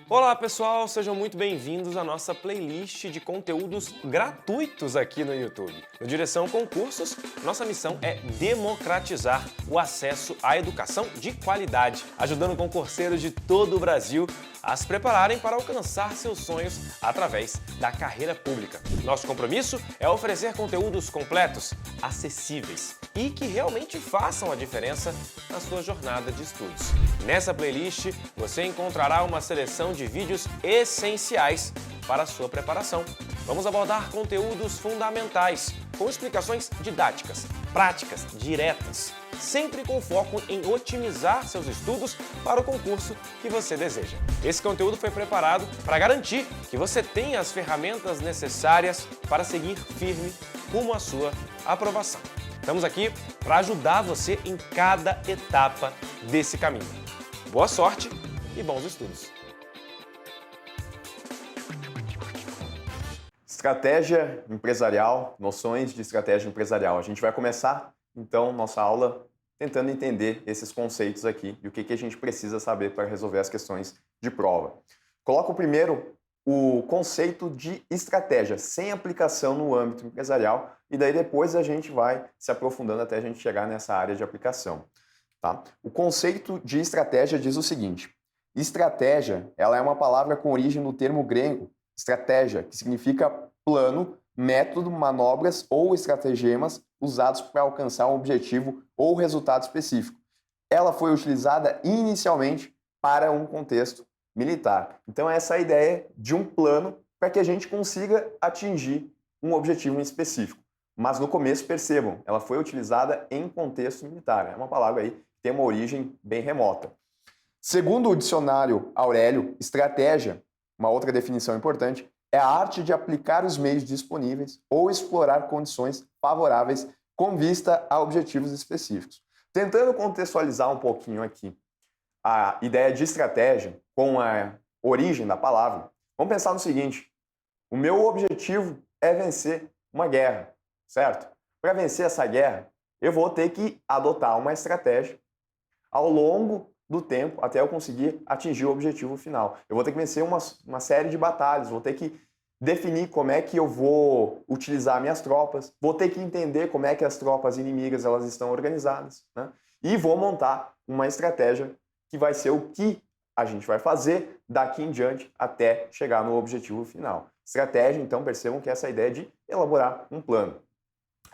Olá pessoal, sejam muito bem-vindos à nossa playlist de conteúdos gratuitos aqui no YouTube. No Direção Concursos, nossa missão é democratizar o acesso à educação de qualidade, ajudando concurseiros de todo o Brasil a se prepararem para alcançar seus sonhos através da carreira pública. Nosso compromisso é oferecer conteúdos completos, acessíveis e que realmente façam a diferença na sua jornada de estudos. Nessa playlist, você encontrará uma seleção de vídeos essenciais para a sua preparação. Vamos abordar conteúdos fundamentais, com explicações didáticas, práticas, diretas, sempre com foco em otimizar seus estudos para o concurso que você deseja. Esse conteúdo foi preparado para garantir que você tenha as ferramentas necessárias para seguir firme rumo à sua aprovação. Estamos aqui para ajudar você em cada etapa desse caminho. Boa sorte e bons estudos! Estratégia empresarial, noções de estratégia empresarial. A gente vai começar, então, nossa aula tentando entender esses conceitos aqui e o que a gente precisa saber para resolver as questões de prova. Coloco primeiro o conceito de estratégia, sem aplicação no âmbito empresarial, e daí depois a gente vai se aprofundando até a gente chegar nessa área de aplicação. Tá? O conceito de estratégia diz o seguinte: estratégia, ela é uma palavra com origem no termo grego estratégia, que significa plano, método, manobras ou estratagemas usados para alcançar um objetivo ou resultado específico. Ela foi utilizada inicialmente para um contexto militar. Então essa é a ideia de um plano para que a gente consiga atingir um objetivo em específico. Mas no começo, percebam, ela foi utilizada em contexto militar. É uma palavra aí que tem uma origem bem remota. Segundo o dicionário Aurélio, estratégia, uma outra definição importante, é a arte de aplicar os meios disponíveis ou explorar condições favoráveis com vista a objetivos específicos. Tentando contextualizar um pouquinho aqui a ideia de estratégia com a origem da palavra, vamos pensar no seguinte: o meu objetivo é vencer uma guerra, certo? Para vencer essa guerra, eu vou ter que adotar uma estratégia ao longo do tempo até eu conseguir atingir o objetivo final. Eu vou ter que vencer uma série de batalhas, vou ter que definir como é que eu vou utilizar minhas tropas, vou ter que entender como é que as tropas inimigas elas estão organizadas, né? E vou montar uma estratégia que vai ser o que a gente vai fazer daqui em diante até chegar no objetivo final. Estratégia, então, percebam que é essa ideia de elaborar um plano.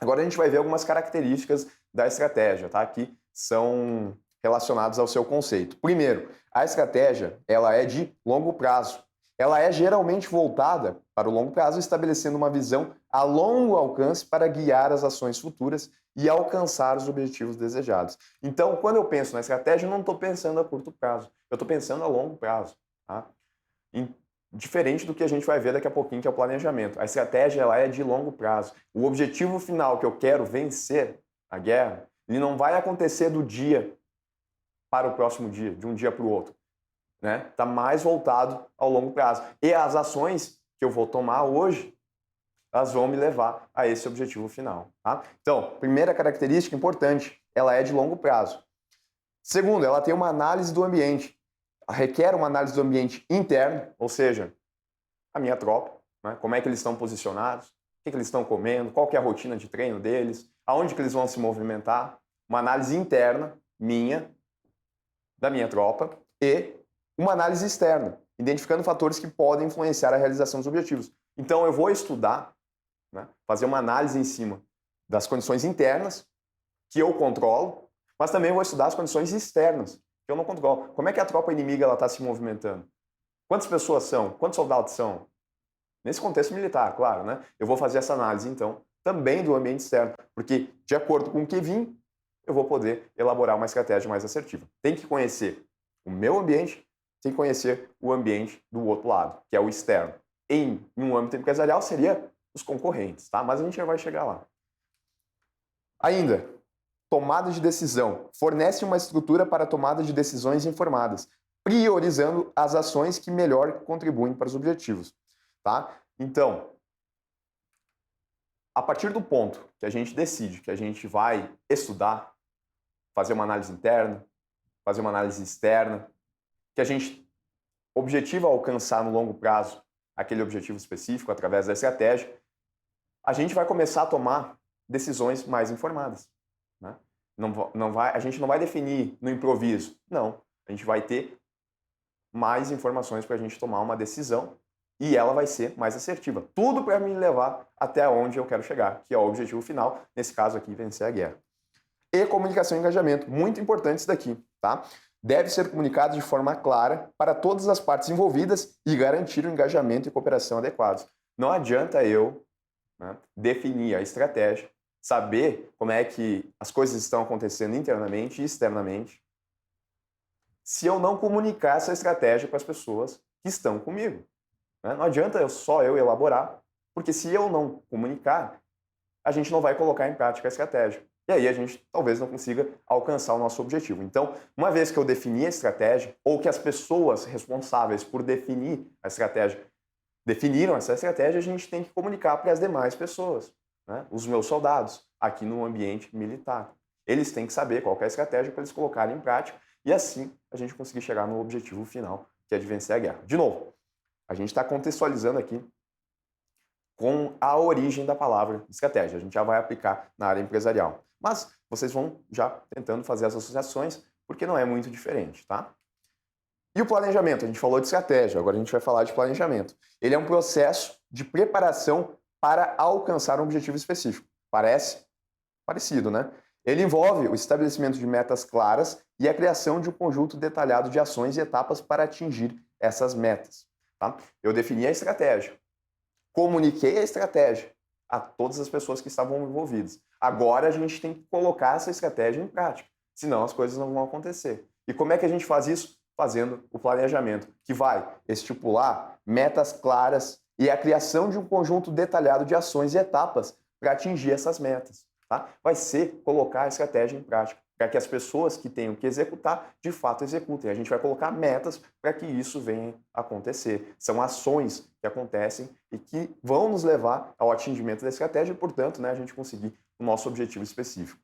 Agora a gente vai ver algumas características da estratégia, tá? Que são relacionados ao seu conceito. Primeiro, a estratégia ela é de longo prazo. Ela é geralmente voltada para o longo prazo, estabelecendo uma visão a longo alcance para guiar as ações futuras e alcançar os objetivos desejados. Então, quando eu penso na estratégia, eu não estou pensando a curto prazo, eu estou pensando a longo prazo. Tá? Diferente do que a gente vai ver daqui a pouquinho, que é o planejamento. A estratégia ela é de longo prazo. O objetivo final que eu quero vencer a guerra, ele não vai acontecer do dia para o próximo dia, de um dia para o outro. Está mais voltado ao longo prazo. E as ações que eu vou tomar hoje, elas vão me levar a esse objetivo final. Tá? Então, primeira característica importante, ela é de longo prazo. Segundo, ela tem uma análise do ambiente. Ela requer uma análise do ambiente interno, ou seja, a minha tropa, né? Como é que eles estão posicionados, o que eles estão comendo, qual que é a rotina de treino deles, aonde que eles vão se movimentar. Uma análise interna, minha, da minha tropa, e uma análise externa, identificando fatores que podem influenciar a realização dos objetivos. Então eu vou estudar, né, fazer uma análise em cima das condições internas, que eu controlo, mas também vou estudar as condições externas, que eu não controlo. Como é que a tropa inimiga está se movimentando? Quantas pessoas são? Quantos soldados são? Nesse contexto militar, claro, né? Eu vou fazer essa análise, então, também do ambiente externo, porque de acordo com o que vim, eu vou poder elaborar uma estratégia mais assertiva. Tem que conhecer o meu ambiente, tem que conhecer o ambiente do outro lado, que é o externo. Em um âmbito empresarial seria os concorrentes, tá? Mas a gente já vai chegar lá. Ainda, tomada de decisão. Fornece uma estrutura para a tomada de decisões informadas, priorizando as ações que melhor contribuem para os objetivos, tá? Então, a partir do ponto que a gente decide que a gente vai estudar, fazer uma análise interna, fazer uma análise externa, que a gente objetiva alcançar no longo prazo aquele objetivo específico através da estratégia, a gente vai começar a tomar decisões mais informadas, né? A gente não vai definir no improviso, não. A gente vai ter mais informações para a gente tomar uma decisão e ela vai ser mais assertiva. Tudo para me levar até onde eu quero chegar, que é o objetivo final, nesse caso aqui, vencer a guerra. E comunicação e engajamento, muito importante isso daqui, tá? Deve ser comunicado de forma clara para todas as partes envolvidas e garantir o engajamento e cooperação adequados. Não adianta eu, né, definir a estratégia, saber como é que as coisas estão acontecendo internamente e externamente, se eu não comunicar essa estratégia para as pessoas que estão comigo, né? Não adianta só eu elaborar, porque se eu não comunicar, a gente não vai colocar em prática a estratégia. E aí a gente talvez não consiga alcançar o nosso objetivo. Então, uma vez que eu defini a estratégia, ou que as pessoas responsáveis por definir a estratégia definiram essa estratégia, a gente tem que comunicar para as demais pessoas, né? Os meus soldados, aqui no ambiente militar. Eles têm que saber qual que é a estratégia para eles colocarem em prática e assim a gente conseguir chegar no objetivo final, que é de vencer a guerra. De novo, a gente está contextualizando aqui com a origem da palavra estratégia. A gente já vai aplicar na área empresarial. Mas vocês vão já tentando fazer as associações, porque não é muito diferente, tá? E o planejamento? A gente falou de estratégia, agora a gente vai falar de planejamento. Ele é um processo de preparação para alcançar um objetivo específico. Parece parecido, né? Ele envolve o estabelecimento de metas claras e a criação de um conjunto detalhado de ações e etapas para atingir essas metas, tá? Eu defini a estratégia, comuniquei a estratégia a todas as pessoas que estavam envolvidas. Agora a gente tem que colocar essa estratégia em prática, senão as coisas não vão acontecer. E como é que a gente faz isso? Fazendo o planejamento, que vai estipular metas claras e a criação de um conjunto detalhado de ações e etapas para atingir essas metas, tá? Vai ser colocar a estratégia em prática, para que as pessoas que tenham que executar, de fato executem. A gente vai colocar metas para que isso venha a acontecer. São ações que acontecem e que vão nos levar ao atingimento da estratégia e, portanto, né, a gente conseguir o nosso objetivo específico.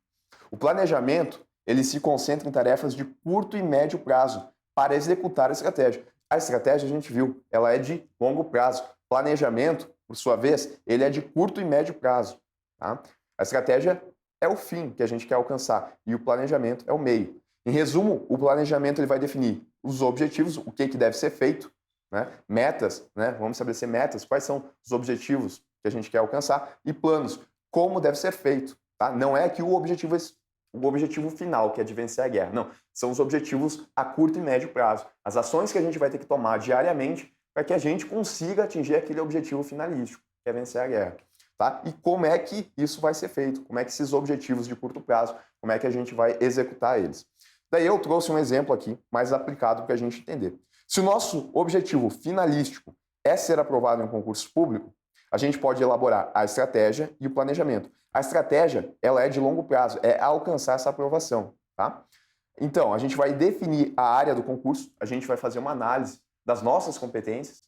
O planejamento, ele se concentra em tarefas de curto e médio prazo para executar a estratégia. A estratégia, a gente viu, ela é de longo prazo. Planejamento, por sua vez, ele é de curto e médio prazo, tá? A estratégia é o fim que a gente quer alcançar e o planejamento é o meio. Em resumo, o planejamento ele vai definir os objetivos, o que deve ser feito, né? Metas, né? Vamos estabelecer metas, quais são os objetivos que a gente quer alcançar e planos, como deve ser feito. Tá? Não é que o objetivo final, que é de vencer a guerra. Não, são os objetivos a curto e médio prazo. As ações que a gente vai ter que tomar diariamente para que a gente consiga atingir aquele objetivo finalístico, que é vencer a guerra. Tá? E como é que isso vai ser feito? Como é que esses objetivos de curto prazo, como é que a gente vai executar eles? Daí eu trouxe um exemplo aqui, mais aplicado para a gente entender. Se o nosso objetivo finalístico é ser aprovado em um concurso público, a gente pode elaborar a estratégia e o planejamento. A estratégia, ela é de longo prazo, é alcançar essa aprovação, tá? Então, a gente vai definir a área do concurso, a gente vai fazer uma análise das nossas competências,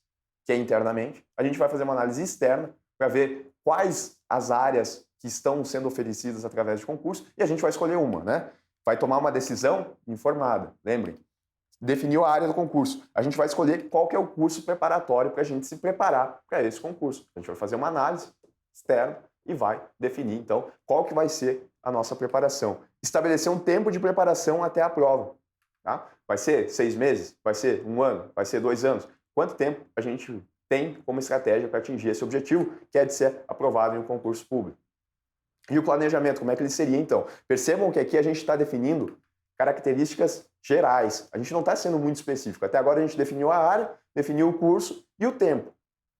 que é internamente, a gente vai fazer uma análise externa para ver quais as áreas que estão sendo oferecidas através de concurso e a gente vai escolher uma, né? Vai tomar uma decisão informada, lembrem. Definiu a área do concurso. A gente vai escolher qual que é o curso preparatório para a gente se preparar para esse concurso. A gente vai fazer uma análise externa e vai definir, então, qual que vai ser a nossa preparação. Estabelecer um tempo de preparação até a prova. Tá? Vai ser 6 meses? Vai ser 1 ano? Vai ser 2 anos? Quanto tempo a gente tem como estratégia para atingir esse objetivo, que é de ser aprovado em um concurso público? E o planejamento, como é que ele seria, então? Percebam que aqui a gente está definindo características gerais. A gente não está sendo muito específico. Até agora a gente definiu a área, definiu o curso e o tempo.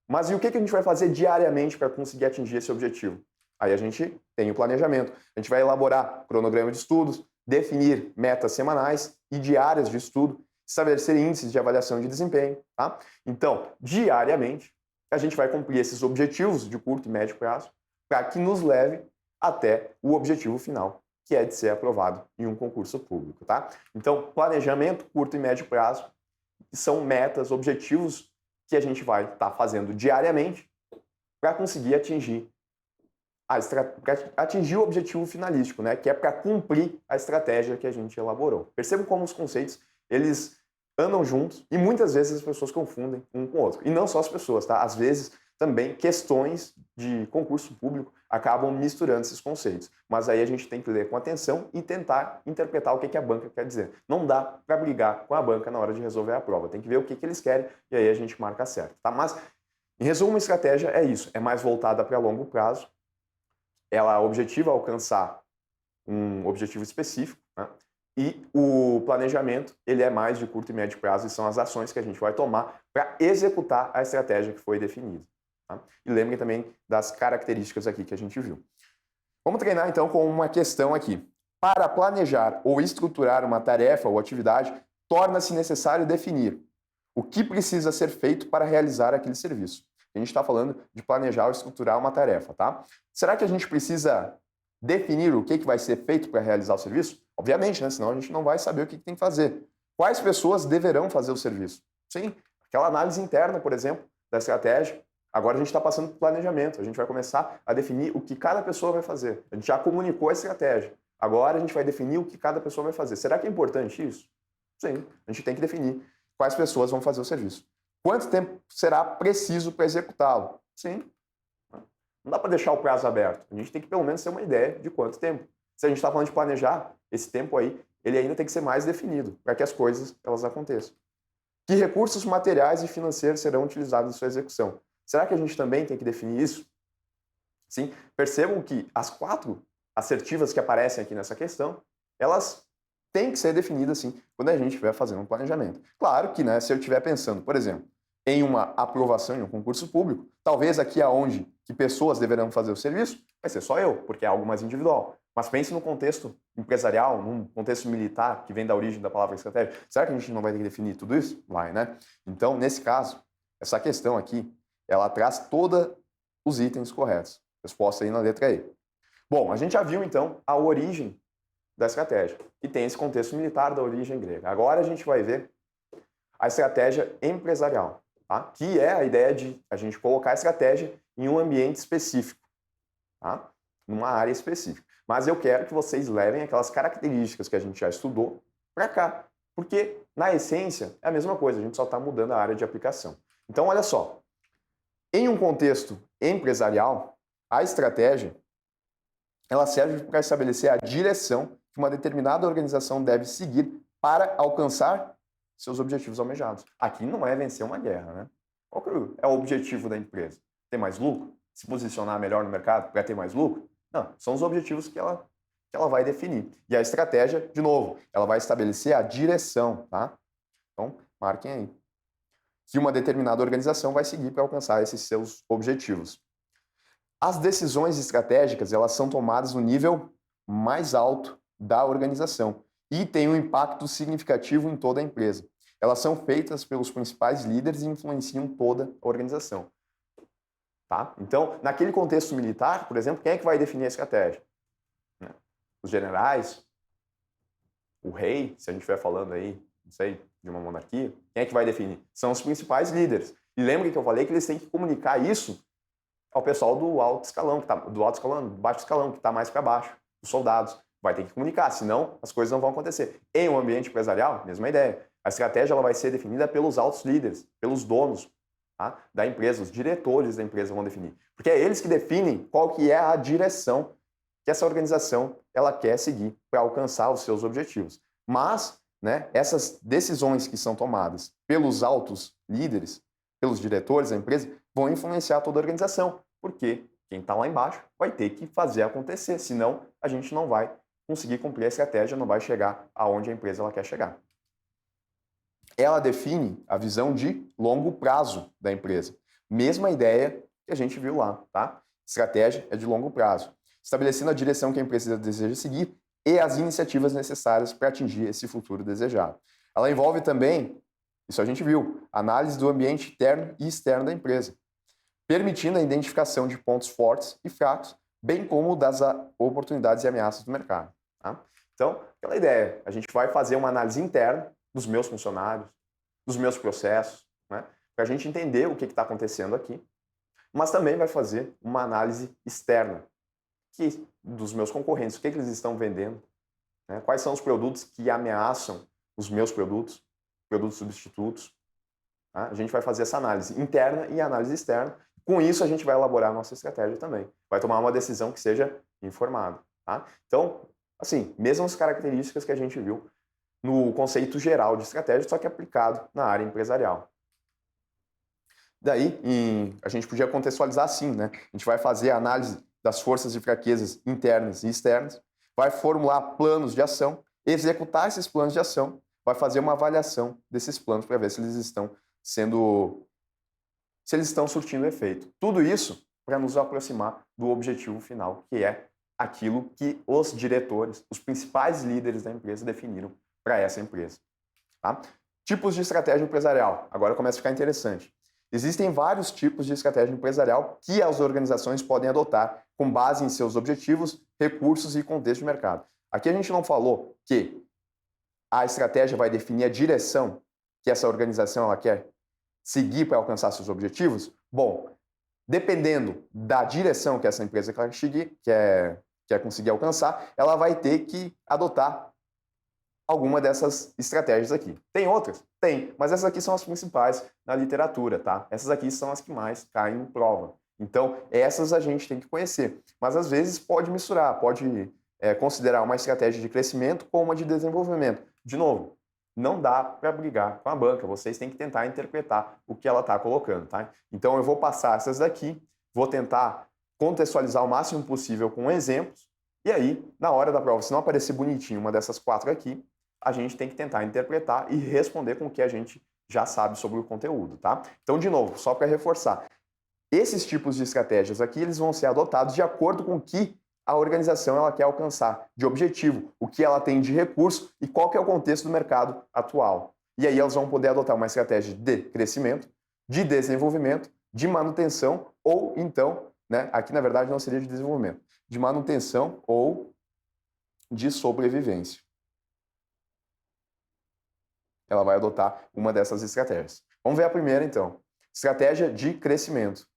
Mas e o que a gente vai fazer diariamente para conseguir atingir esse objetivo? Aí a gente tem o planejamento. A gente vai elaborar cronograma de estudos, definir metas semanais e diárias de estudo, estabelecer índices de avaliação de desempenho. Tá? Então, diariamente, a gente vai cumprir esses objetivos de curto e médio prazo para que nos leve até o objetivo final, que é de ser aprovado em um concurso público, tá? Então, planejamento, curto e médio prazo, são metas, objetivos que a gente vai estar fazendo diariamente para conseguir atingir o objetivo finalístico, né? Que é para cumprir a estratégia que a gente elaborou. Percebam como os conceitos, eles andam juntos e muitas vezes as pessoas confundem um com o outro. E não só as pessoas, tá? Às vezes também questões de concurso público acabam misturando esses conceitos. Mas aí a gente tem que ler com atenção e tentar interpretar o que a banca quer dizer. Não dá para brigar com a banca na hora de resolver a prova. Tem que ver o que eles querem e aí a gente marca certo, tá? Mas, em resumo, uma estratégia é isso. É mais voltada para longo prazo. Ela objetiva alcançar um objetivo específico, né? E o planejamento, ele é mais de curto e médio prazo e são as ações que a gente vai tomar para executar a estratégia que foi definida. Tá? E lembrem também das características aqui que a gente viu. Vamos treinar então com uma questão aqui. Para planejar ou estruturar uma tarefa ou atividade, torna-se necessário definir o que precisa ser feito para realizar aquele serviço. A gente está falando de planejar ou estruturar uma tarefa, tá? Será que a gente precisa definir o que vai ser feito para realizar o serviço? Obviamente, né? Senão a gente não vai saber o que tem que fazer. Quais pessoas deverão fazer o serviço? Sim, aquela análise interna, por exemplo, da estratégia. Agora a gente está passando para o planejamento. A gente vai começar a definir o que cada pessoa vai fazer. A gente já comunicou a estratégia. Agora a gente vai definir o que cada pessoa vai fazer. Será que é importante isso? Sim, a gente tem que definir quais pessoas vão fazer o serviço. Quanto tempo será preciso para executá-lo? Sim. Não dá para deixar o prazo aberto. A gente tem que pelo menos ter uma ideia de quanto tempo. Se a gente está falando de planejar, esse tempo aí, ele ainda tem que ser mais definido para que as coisas elas aconteçam. Que recursos materiais e financeiros serão utilizados em sua execução? Será que a gente também tem que definir isso? Sim. Percebam que as 4 assertivas que aparecem aqui nessa questão, elas têm que ser definidas sim quando a gente estiver fazendo um planejamento. Claro que, né, se eu estiver pensando, por exemplo, em uma aprovação em um concurso público, talvez aqui aonde que pessoas deverão fazer o serviço, vai ser só eu, porque é algo mais individual. Mas pense no contexto empresarial, num contexto militar, que vem da origem da palavra estratégia. Será que a gente não vai ter que definir tudo isso? Vai, né? Então, nesse caso, essa questão aqui, ela traz todos os itens corretos. Resposta aí na letra E. Bom, a gente já viu, então, a origem da estratégia, que tem esse contexto militar da origem grega. Agora a gente vai ver a estratégia empresarial, tá? Que é a ideia de a gente colocar a estratégia em um ambiente específico, tá? Numa área específica. Mas eu quero que vocês levem aquelas características que a gente já estudou para cá, porque, na essência, é a mesma coisa, a gente só está mudando a área de aplicação. Então, olha só, em um contexto empresarial, a estratégia ela serve para estabelecer a direção que uma determinada organização deve seguir para alcançar seus objetivos almejados. Aqui não é vencer uma guerra, né? Qual que é o objetivo da empresa? Ter mais lucro? Se posicionar melhor no mercado para ter mais lucro? Não, são os objetivos que ela vai definir. E a estratégia, de novo, ela vai estabelecer a direção, tá? Então, marquem aí. Que uma determinada organização vai seguir para alcançar esses seus objetivos. As decisões estratégicas, elas são tomadas no nível mais alto da organização e têm um impacto significativo em toda a empresa. Elas são feitas pelos principais líderes e influenciam toda a organização. Tá? Então, naquele contexto militar, por exemplo, quem é que vai definir a estratégia? Os generais? O rei, se a gente estiver falando aí, não sei, de uma monarquia? Quem é que vai definir? São os principais líderes. E lembrem que eu falei que eles têm que comunicar isso ao pessoal do alto escalão, do baixo escalão, que está mais para baixo, os soldados. Vai ter que comunicar, senão as coisas não vão acontecer. Em um ambiente empresarial, mesma ideia. A estratégia ela vai ser definida pelos altos líderes, pelos donos, tá, da empresa, os diretores da empresa vão definir. Porque é eles que definem qual que é a direção que essa organização ela quer seguir para alcançar os seus objetivos. Mas, né, essas decisões que são tomadas pelos altos líderes, pelos diretores da empresa, vão influenciar toda a organização, porque quem está lá embaixo vai ter que fazer acontecer, senão a gente não vai conseguir cumprir a estratégia, não vai chegar aonde a empresa ela quer chegar. Ela define a visão de longo prazo da empresa. Mesma ideia que a gente viu lá, tá? Estratégia é de longo prazo, estabelecendo a direção que a empresa deseja seguir e as iniciativas necessárias para atingir esse futuro desejado. Ela envolve também, isso a gente viu, análise do ambiente interno e externo da empresa, permitindo a identificação de pontos fortes e fracos, bem como das oportunidades e ameaças do mercado. Tá? Então, aquela ideia, a gente vai fazer uma análise interna dos meus funcionários, dos meus processos, né, para a gente entender o que está acontecendo aqui, mas também vai fazer uma análise externa dos meus concorrentes, o que eles estão vendendo, né, quais são os produtos que ameaçam os meus produtos, produtos substitutos. Tá? A gente vai fazer essa análise interna e análise externa. Com isso, a gente vai elaborar a nossa estratégia também. Vai tomar uma decisão que seja informada. Tá? Então, assim, mesmas características que a gente viu no conceito geral de estratégia, só que aplicado na área empresarial. Daí, a gente podia contextualizar assim, né? A gente vai fazer a análise das forças e fraquezas internas e externas, vai formular planos de ação, executar esses planos de ação, vai fazer uma avaliação desses planos para ver se eles estão surtindo efeito. Tudo isso para nos aproximar do objetivo final, que é aquilo que os diretores, os principais líderes da empresa definiram para essa empresa. Tá? Tipos de estratégia empresarial. Agora começa a ficar interessante. Existem vários tipos de estratégia empresarial que as organizações podem adotar com base em seus objetivos, recursos e contexto de mercado. Aqui a gente não falou que a estratégia vai definir a direção que essa organização ela quer seguir para alcançar seus objetivos. Bom, dependendo da direção que essa empresa quer conseguir alcançar, ela vai ter que adotar alguma dessas estratégias aqui. Tem outras? Tem, mas essas aqui são as principais na literatura, tá? Essas aqui são as que mais caem em prova. Então, essas a gente tem que conhecer. Mas, às vezes, pode misturar, pode considerar uma estratégia de crescimento com uma de desenvolvimento. De novo, não dá para brigar com a banca, vocês têm que tentar interpretar o que ela está colocando, tá? Então, eu vou passar essas daqui, vou tentar contextualizar o máximo possível com exemplos, e aí, na hora da prova, se não aparecer bonitinho uma dessas 4 aqui, a gente tem que tentar interpretar e responder com o que a gente já sabe sobre o conteúdo, tá? Então, de novo, só para reforçar, esses tipos de estratégias aqui, eles vão ser adotados de acordo com o que a organização ela quer alcançar de objetivo, o que ela tem de recurso e qual que é o contexto do mercado atual. E aí elas vão poder adotar uma estratégia de crescimento, de desenvolvimento, de manutenção ou então, né, aqui na verdade não seria de desenvolvimento, de manutenção ou de sobrevivência. Ela vai adotar uma dessas estratégias. Vamos ver a primeira, então. Estratégia de crescimento.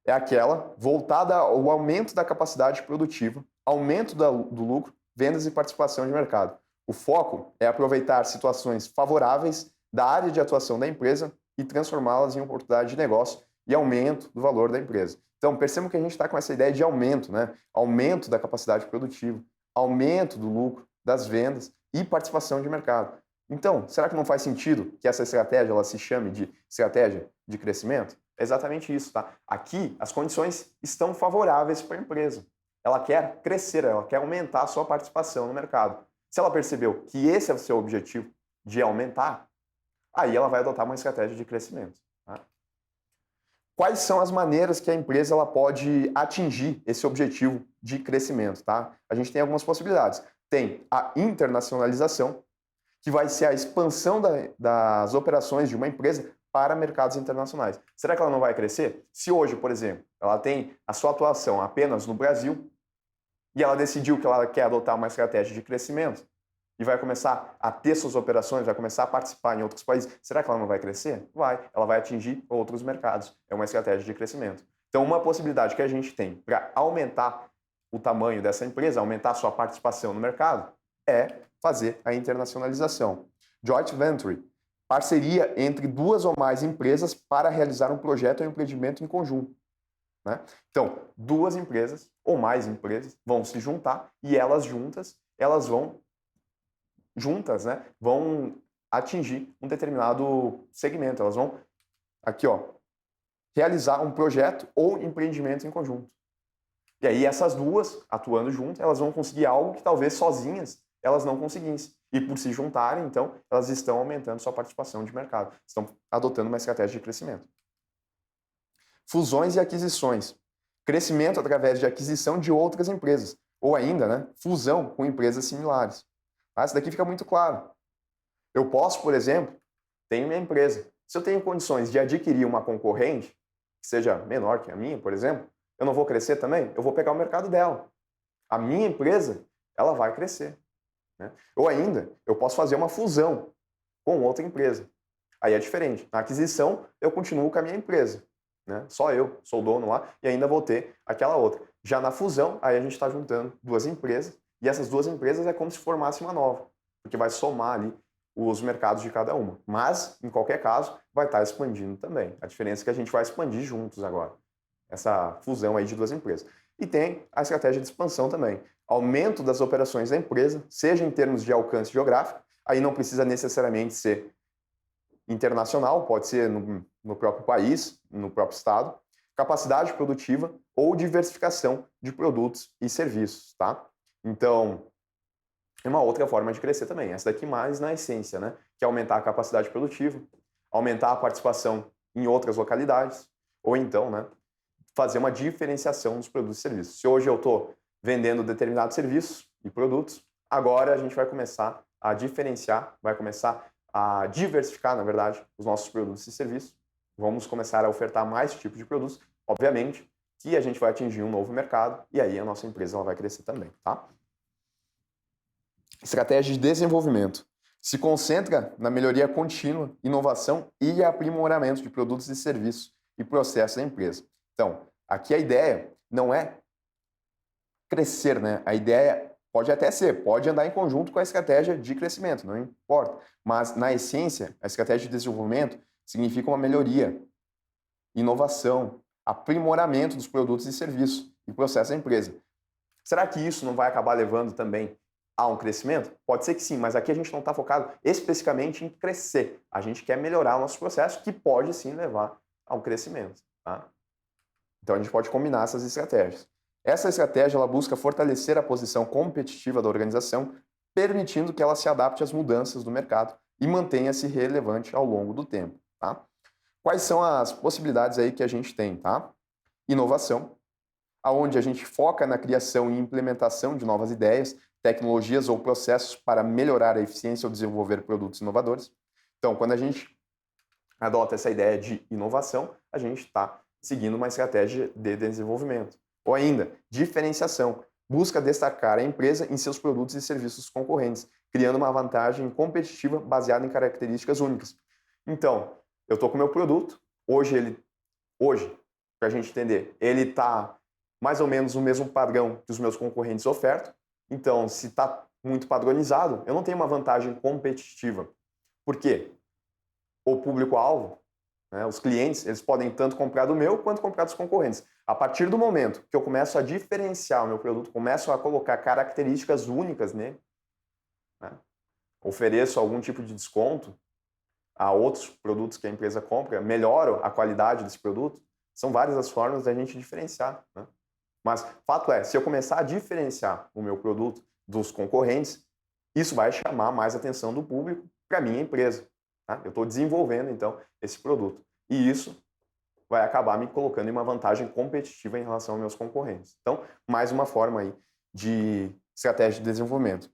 É aquela voltada ao aumento da capacidade produtiva, aumento do lucro, vendas e participação de mercado. O foco é aproveitar situações favoráveis da área de atuação da empresa e transformá-las em oportunidade de negócio e aumento do valor da empresa. Então, percebam que a gente está com essa ideia de aumento, né? Aumento da capacidade produtiva, aumento do lucro, das vendas e participação de mercado. Então, será que não faz sentido que essa estratégia ela se chame de estratégia de crescimento? É exatamente isso, tá? Aqui, as condições estão favoráveis para a empresa. Ela quer crescer, ela quer aumentar a sua participação no mercado. Se ela percebeu que esse é o seu objetivo de aumentar, aí ela vai adotar uma estratégia de crescimento. Tá? Quais são as maneiras que a empresa ela pode atingir esse objetivo de crescimento? Tá? A gente tem algumas possibilidades. Tem a internacionalização, que vai ser a expansão das operações de uma empresa para mercados internacionais. Será que ela não vai crescer? Se hoje, por exemplo, ela tem a sua atuação apenas no Brasil e ela decidiu que ela quer adotar uma estratégia de crescimento e vai começar a ter suas operações, vai começar a participar em outros países, será que ela não vai crescer? Vai. Ela vai atingir outros mercados. É uma estratégia de crescimento. Então, uma possibilidade que a gente tem para aumentar o tamanho dessa empresa, aumentar a sua participação no mercado, é fazer a internacionalização. Joint venture, parceria entre 2 ou mais empresas para realizar um projeto ou empreendimento em conjunto. Né? Então, 2 empresas ou mais empresas vão se juntar e elas juntas, né, vão atingir um determinado segmento. Elas vão, aqui, ó, realizar um projeto ou empreendimento em conjunto. E aí essas 2, atuando juntas, elas vão conseguir algo que talvez sozinhas elas não conseguissem. E por se juntarem, então, elas estão aumentando sua participação de mercado. Estão adotando uma estratégia de crescimento. Fusões e aquisições. Crescimento através de aquisição de outras empresas. Ou ainda, né, fusão com empresas similares. Tá? Isso daqui fica muito claro. Eu posso, por exemplo, tenho minha empresa. Se eu tenho condições de adquirir uma concorrente, que seja menor que a minha, por exemplo, eu não vou crescer também? Eu vou pegar o mercado dela. A minha empresa, ela vai crescer. Né? Ou ainda, eu posso fazer uma fusão com outra empresa. Aí é diferente. Na aquisição, eu continuo com a minha empresa. Né? Só eu sou o dono lá e ainda vou ter aquela outra. Já na fusão, aí a gente está juntando 2 empresas e essas 2 empresas é como se formasse uma nova, porque vai somar ali os mercados de cada uma. Mas, em qualquer caso, vai estar expandindo também. A diferença é que a gente vai expandir juntos agora. Essa fusão aí de duas empresas. E tem a estratégia de expansão também. Aumento das operações da empresa, seja em termos de alcance geográfico, aí não precisa necessariamente ser internacional, pode ser no próprio país, no próprio estado, capacidade produtiva ou diversificação de produtos e serviços, tá? Então, é uma outra forma de crescer também. Essa daqui mais na essência, né? Que é aumentar a capacidade produtiva, aumentar a participação em outras localidades, ou então, né, fazer uma diferenciação dos produtos e serviços. Se hoje eu estou vendendo determinados serviços e produtos, agora a gente vai começar a diferenciar, vai começar a diversificar, na verdade, os nossos produtos e serviços. Vamos começar a ofertar mais tipos de produtos, obviamente, que a gente vai atingir um novo mercado e aí a nossa empresa ela vai crescer também, tá? Estratégia de desenvolvimento. Se concentra na melhoria contínua, inovação e aprimoramento de produtos e serviços e processos da empresa. Então, aqui a ideia não é crescer, né? A ideia pode até ser, pode andar em conjunto com a estratégia de crescimento, não importa. Mas, na essência, a estratégia de desenvolvimento significa uma melhoria, inovação, aprimoramento dos produtos e serviços e processos da empresa. Será que isso não vai acabar levando também a um crescimento? Pode ser que sim, mas aqui a gente não está focado especificamente em crescer. A gente quer melhorar o nosso processo, que pode sim levar a um crescimento, tá? Então a gente pode combinar essas estratégias. Essa estratégia ela busca fortalecer a posição competitiva da organização, permitindo que ela se adapte às mudanças do mercado e mantenha-se relevante ao longo do tempo, tá? Quais são as possibilidades aí que a gente tem, tá? Inovação, aonde a gente foca na criação e implementação de novas ideias, tecnologias ou processos para melhorar a eficiência ou desenvolver produtos inovadores. Então, quando a gente adota essa ideia de inovação, a gente está seguindo uma estratégia de desenvolvimento. Ou ainda, diferenciação. Busca destacar a empresa em seus produtos e serviços concorrentes, criando uma vantagem competitiva baseada em características únicas. Então, eu estou com o meu produto, hoje, para a gente entender, ele está mais ou menos no mesmo padrão que os meus concorrentes ofertam. Então, se está muito padronizado, eu não tenho uma vantagem competitiva. Por quê? O público-alvo, né, os clientes, eles podem tanto comprar do meu quanto comprar dos concorrentes. A partir do momento que eu começo a diferenciar o meu produto, começo a colocar características únicas nele, né, ofereço algum tipo de desconto a outros produtos que a empresa compra, melhoro a qualidade desse produto, são várias as formas da gente diferenciar, né? Mas fato é, se eu começar a diferenciar o meu produto dos concorrentes, isso vai chamar mais atenção do público para a minha empresa. Tá? Eu estou desenvolvendo, então, esse produto. E isso vai acabar me colocando em uma vantagem competitiva em relação aos meus concorrentes. Então, mais uma forma aí de estratégia de desenvolvimento.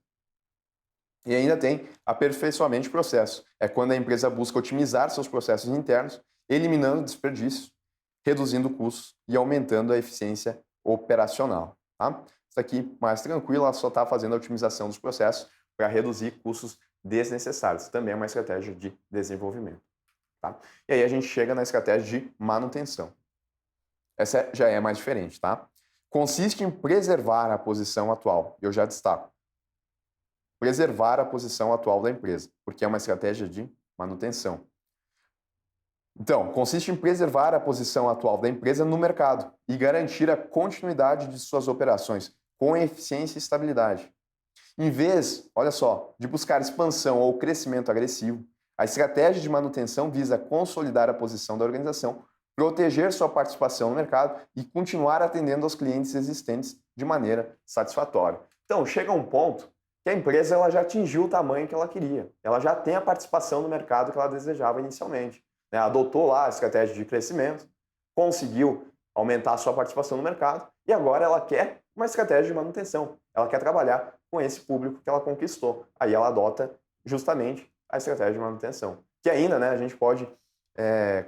E ainda tem aperfeiçoamento de processo. É quando a empresa busca otimizar seus processos internos, eliminando desperdícios, reduzindo custos e aumentando a eficiência operacional. Tá? Isso aqui, mais tranquilo, ela só está fazendo a otimização dos processos para reduzir custos desnecessários. Também é uma estratégia de desenvolvimento. Tá? E aí a gente chega na estratégia de manutenção. Essa já é mais diferente. Tá? Consiste em preservar a posição atual. Eu já destaco. Preservar a posição atual da empresa, porque é uma estratégia de manutenção. Então, consiste em preservar a posição atual da empresa no mercado e garantir a continuidade de suas operações com eficiência e estabilidade. Em vez, olha só, de buscar expansão ou crescimento agressivo, a estratégia de manutenção visa consolidar a posição da organização, proteger sua participação no mercado e continuar atendendo aos clientes existentes de maneira satisfatória. Então, chega um ponto que a empresa ela já atingiu o tamanho que ela queria. Ela já tem a participação no mercado que ela desejava inicialmente. Adotou lá a estratégia de crescimento, conseguiu aumentar a sua participação no mercado e agora ela quer uma estratégia de manutenção. Ela quer trabalhar com esse público que ela conquistou. Aí ela adota justamente a estratégia de manutenção. Que ainda a gente pode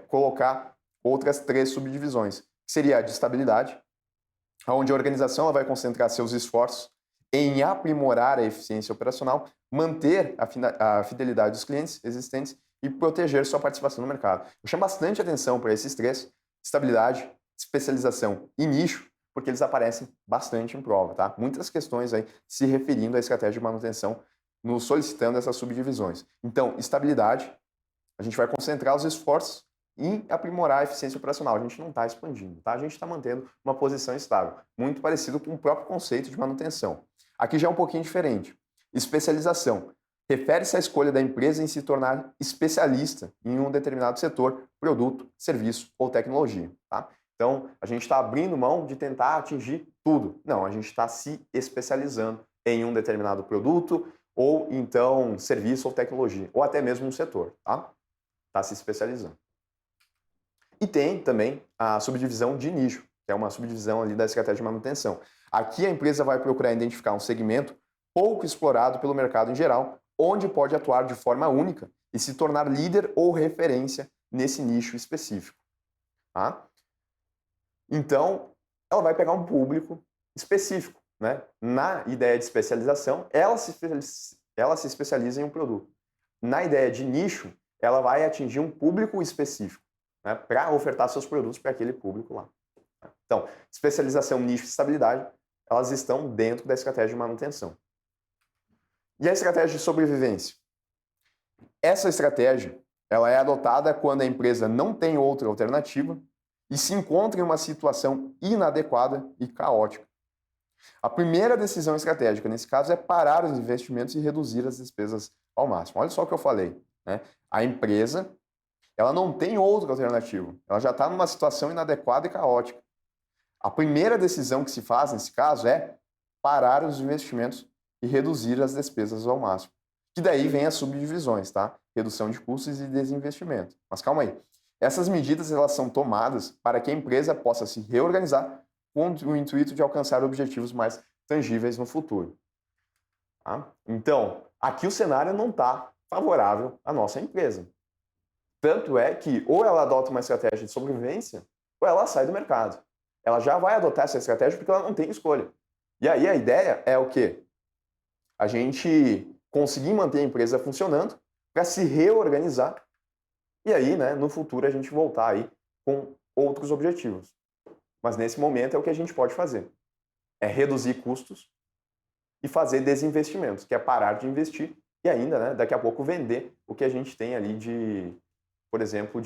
colocar outras 3 subdivisões, que seria a de estabilidade, onde a organização ela vai concentrar seus esforços em aprimorar a eficiência operacional, manter a fidelidade dos clientes existentes e proteger sua participação no mercado. Eu chamo bastante atenção para esses 3, estabilidade, especialização e nicho, porque eles aparecem bastante em prova, tá? Muitas questões aí se referindo à estratégia de manutenção nos solicitando essas subdivisões. Então, estabilidade, a gente vai concentrar os esforços em aprimorar a eficiência operacional. A gente não está expandindo, tá? A gente está mantendo uma posição estável, muito parecido com o próprio conceito de manutenção. Aqui já é um pouquinho diferente. Especialização. Refere-se à escolha da empresa em se tornar especialista em um determinado setor, produto, serviço ou tecnologia. Tá? Então, a gente está abrindo mão de tentar atingir tudo. Não, a gente está se especializando em um determinado produto ou então serviço ou tecnologia, ou até mesmo um setor. Tá? Está se especializando. E tem também a subdivisão de nicho, que é uma subdivisão ali da estratégia de manutenção. Aqui a empresa vai procurar identificar um segmento pouco explorado pelo mercado em geral, onde pode atuar de forma única e se tornar líder ou referência nesse nicho específico. Tá? Então, ela vai pegar um público específico. Né? Na ideia de especialização, ela se especializa em um produto. Na ideia de nicho, ela vai atingir um público específico, né? Para ofertar seus produtos para aquele público lá. Então, especialização, nicho e estabilidade, elas estão dentro da estratégia de manutenção. E a estratégia de sobrevivência? Essa estratégia ela é adotada quando a empresa não tem outra alternativa e se encontra em uma situação inadequada e caótica. A primeira decisão estratégica, nesse caso, é parar os investimentos e reduzir as despesas ao máximo. Olha só o que eu falei. Né? A empresa ela não tem outra alternativa. Ela já está numa situação inadequada e caótica. A primeira decisão que se faz, nesse caso, é parar os investimentos e reduzir as despesas ao máximo. Que daí vem as subdivisões, tá? Redução de custos e desinvestimento. Mas calma aí. Essas medidas elas são tomadas para que a empresa possa se reorganizar com o intuito de alcançar objetivos mais tangíveis no futuro. Tá? Então, aqui o cenário não está favorável à nossa empresa. Tanto é que ou ela adota uma estratégia de sobrevivência ou ela sai do mercado. Ela já vai adotar essa estratégia porque ela não tem escolha. E aí a ideia é o quê? A gente conseguir manter a empresa funcionando para se reorganizar e aí, né, no futuro, a gente voltar aí com outros objetivos. Mas nesse momento é o que a gente pode fazer. É reduzir custos e fazer desinvestimentos, que é parar de investir e ainda, né, daqui a pouco, vender o que a gente tem ali de, por exemplo,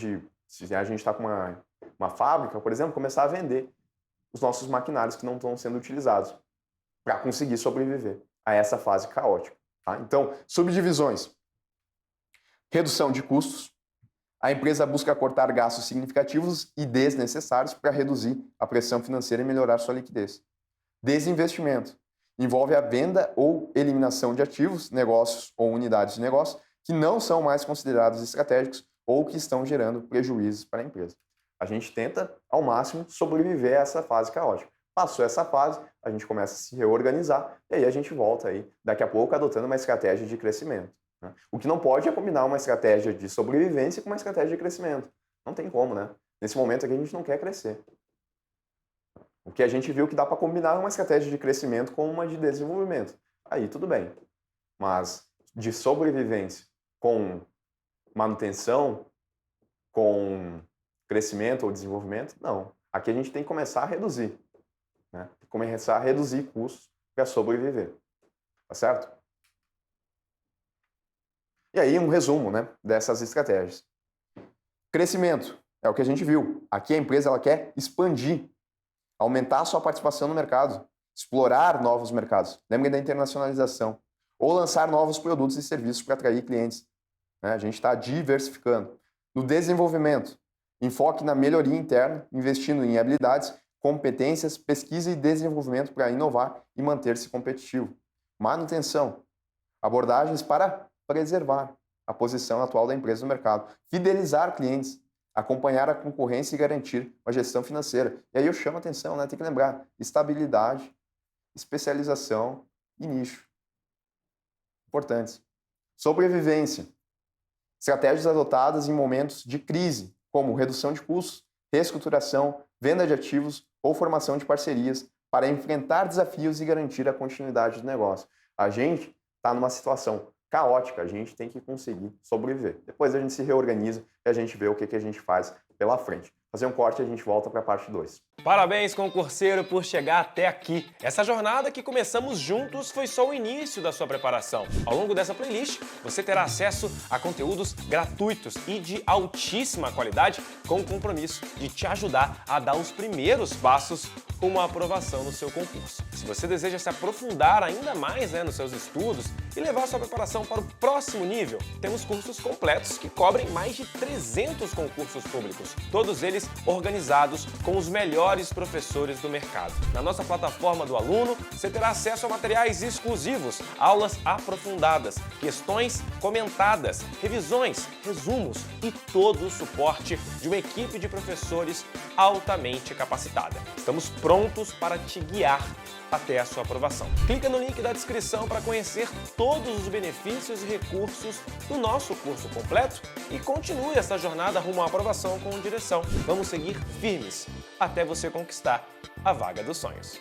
se a gente está com uma fábrica, por exemplo, começar a vender os nossos maquinários que não estão sendo utilizados para conseguir sobreviver a essa fase caótica. Tá? Então, subdivisões. Redução de custos. A empresa busca cortar gastos significativos e desnecessários para reduzir a pressão financeira e melhorar sua liquidez. Desinvestimento. Envolve a venda ou eliminação de ativos, negócios ou unidades de negócio que não são mais considerados estratégicos ou que estão gerando prejuízos para a empresa. A gente tenta, ao máximo, sobreviver a essa fase caótica. Passou essa fase, a gente começa a se reorganizar e aí a gente volta aí, daqui a pouco, adotando uma estratégia de crescimento. Né? O que não pode é combinar uma estratégia de sobrevivência com uma estratégia de crescimento. Não tem como, né? Nesse momento aqui a gente não quer crescer. O que a gente viu que dá para combinar uma estratégia de crescimento com uma de desenvolvimento. Aí tudo bem. Mas de sobrevivência com manutenção, com crescimento ou desenvolvimento, não. Aqui a gente tem que começar a reduzir. Né? Começar a reduzir custos para sobreviver. Tá certo? E aí um resumo, né, dessas estratégias. Crescimento. É o que a gente viu. Aqui a empresa ela quer expandir, aumentar a sua participação no mercado, explorar novos mercados. Lembrem da internacionalização. Ou lançar novos produtos e serviços para atrair clientes. Né? A gente está diversificando. No desenvolvimento, enfoque na melhoria interna, investindo em habilidades, competências, pesquisa e desenvolvimento para inovar e manter-se competitivo. Manutenção, abordagens para preservar a posição atual da empresa no mercado. Fidelizar clientes, acompanhar a concorrência e garantir uma gestão financeira. E aí eu chamo a atenção, né? Tem que lembrar, estabilidade, especialização e nicho. Importantes. Sobrevivência. Estratégias adotadas em momentos de crise, como redução de custos, reestruturação, venda de ativos ou formação de parcerias para enfrentar desafios e garantir a continuidade do negócio. A gente está numa situação caótica, a gente tem que conseguir sobreviver. Depois a gente se reorganiza e a gente vê o que a gente faz pela frente. Fazer um corte e a gente volta para a parte 2. Parabéns, concurseiro, por chegar até aqui. Essa jornada que começamos juntos foi só o início da sua preparação. Ao longo dessa playlist, você terá acesso a conteúdos gratuitos e de altíssima qualidade, com o compromisso de te ajudar a dar os primeiros passos rumo à aprovação no seu concurso. Se você deseja se aprofundar ainda mais nos seus estudos e levar sua preparação para o próximo nível, temos cursos completos que cobrem mais de 300 concursos públicos, todos eles organizados com os melhores professores do mercado. Na nossa plataforma do aluno, você terá acesso a materiais exclusivos, aulas aprofundadas, questões comentadas, revisões, resumos e todo o suporte de uma equipe de professores altamente capacitada. Estamos prontos para te guiar até a sua aprovação. Clica no link da descrição para conhecer todos os benefícios e recursos do nosso curso completo e continue essa jornada rumo à aprovação com direção. Vamos seguir firmes até você conquistar a vaga dos sonhos.